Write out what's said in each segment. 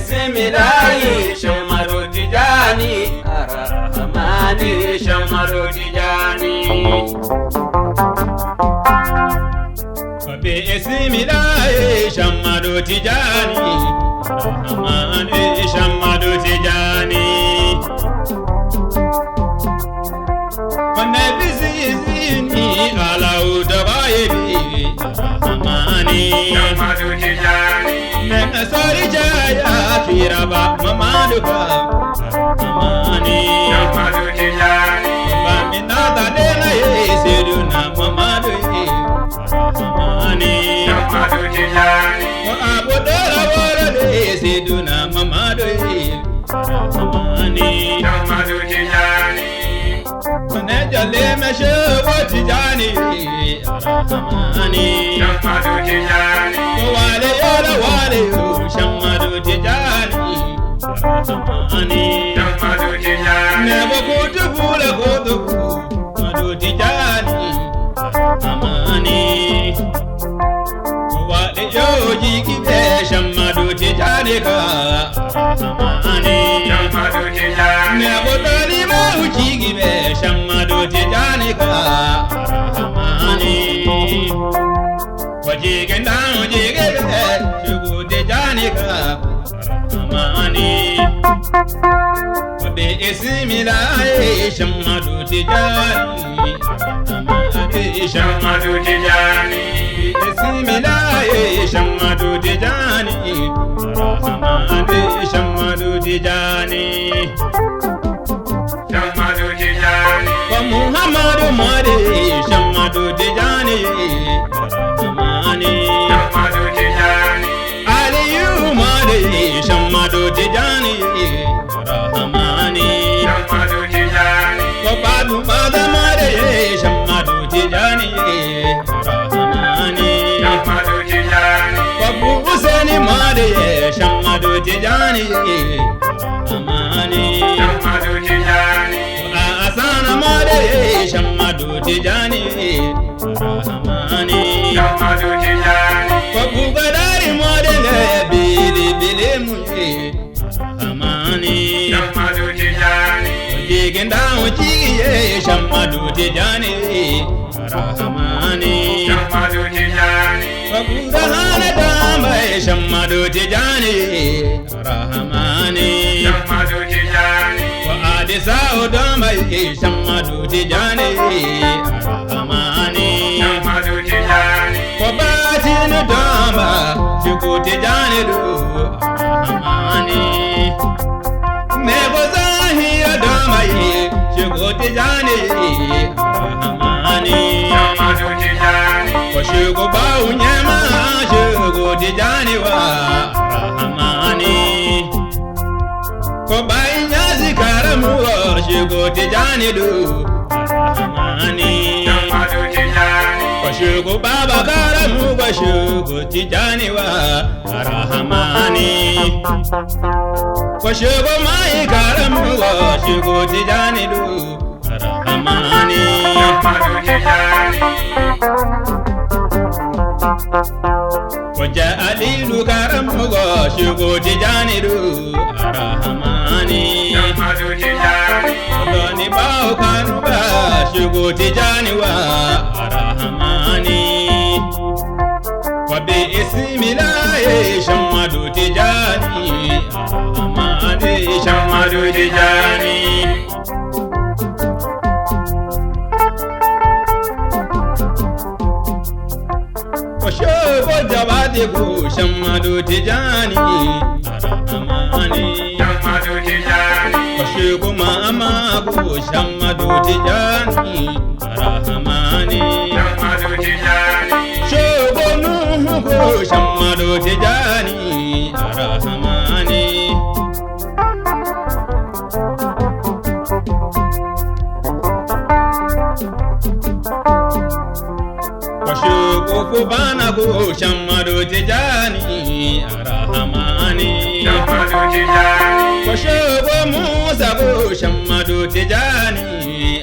Bismillahi Shamaru Tijani Ar-Rahmani Shamaru Tijani Bismillahi Shamaru Tijani Ar-Rahmani Shamaru Tijani Nabi Zizini Alau Dawayebi Ar-Rahmani Shamaru Tijani Sorry Jaya Kiraba Mamaduka Amani Mamadu Tijani Baminata Dena Yesiduna Mamadu Amani Mamadu Tijani Abudara Wara Yesiduna Mamadu Amani Mamadu Tijani Nejale Meshawa Tijani Amani Mamadu Tijani Wale Yala Wale Shamadu Tijani Amani Shamadu Tijani Never go to Bula go to Madu Tijani Amani Wale Yoji Kibe Shamadu Tijani Amani Shamadu Tijani Never Tali Mauchi Kibe Shamadu Tijani Amani Wajigen down, wajigen Shugu Tijani Amani Wabe Ismillahi Shamadu Tijani Amani Shamadu Tijani Ismillahi Shamadu Tijani Amani Shamadu Tijani Shamadu Tijani Wa Muhammadu Madi Shamadu Tijani Amani Shamadu Tijani Aliyu Madi Shamadu Tijani Amani Shamadu Tijani Wabadu Mada Madi Shamadu Tijani Amani Shamadu Tijani Wabu Husani Madi Shamadu Tijani Amani Shamadu Tijani Asana Madi Shamadu Tijani Amani Shamadu Tijani Wabugadari Madi Bili Bili Muni Amani Shamadu Tijani Jigen down Jigi Shamadu Tijani Amani Shamadu Tijani Wabugahana Damba Shamadu Tijani Amani Shamadu Tijani Adisa Odamba Shamadu Tijani Amani Shamadu Tijani Wabatinu Damba Shuku Tijani Amani Nebazahi Adama Shuku Tijani Amani Shamadu Tijani Washuku Baunyama Shuku Tijani Amani Kobai Nyazi Karamu Shuku Tijani Amani Shamadu Tijani Washuku Baba Karamu Washuku Tijani Amani Washuku Mai Karamu Washuku Tijani Amani Shamadu Tijani Waja Alilu Karamu Washuku Tijani Amani Shamadu Tijani Doni Bao Kanuba Shuku Tijani Amani Wabi Ismillahi Shamadu Tijani Amani Shamadu Tijani Washuku Jawadi Ku Shamadu Tijani Amani Shamadu Tijani Washuku Mama Ku Shamadu Tijani Amani Shamadu Tijani Shuku Nuhu Ku Shamadu Tijani Amani Shogo Fubana go Shamadu Tijani Arahamani Shamadu Tijani Shogo Musa go Shamadu Tijani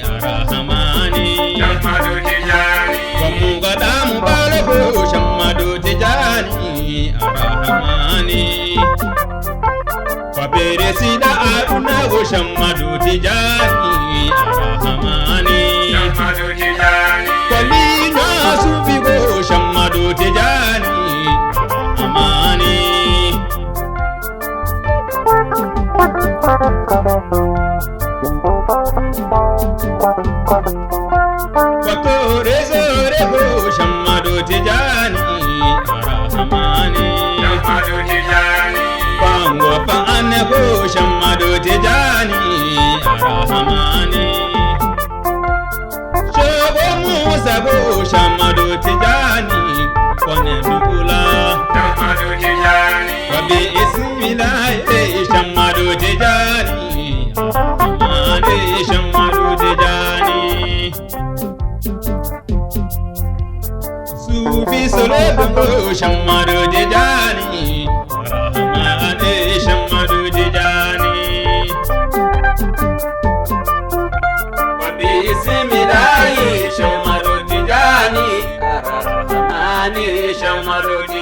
Arahamani Shamadu Tijani Mugadamu Bala go Shamadu Tijani Arahamani Fabere Sida Aruna go Shamadu Tijani Arahamani Shamadu Tijani Kalina Sufi go Shamadu Tijani Arahamani Wakore Zore go Shamadu Tijani Arahamani Shamadu Tijani Pango Paane go Shamadu Tijani Arahamani Shogo Musa go Shamadu Tijani Kone Dugula Shamadu Tijani Wabi Ismilahi Shamadu Tijani Arahamani Shamadu Tijani Sufi Solobo Shamadu Tijani Arahamani Shamadu Tijani Wabi Ismilahi Shamadu Tijani Arahamani Shamadu Tijani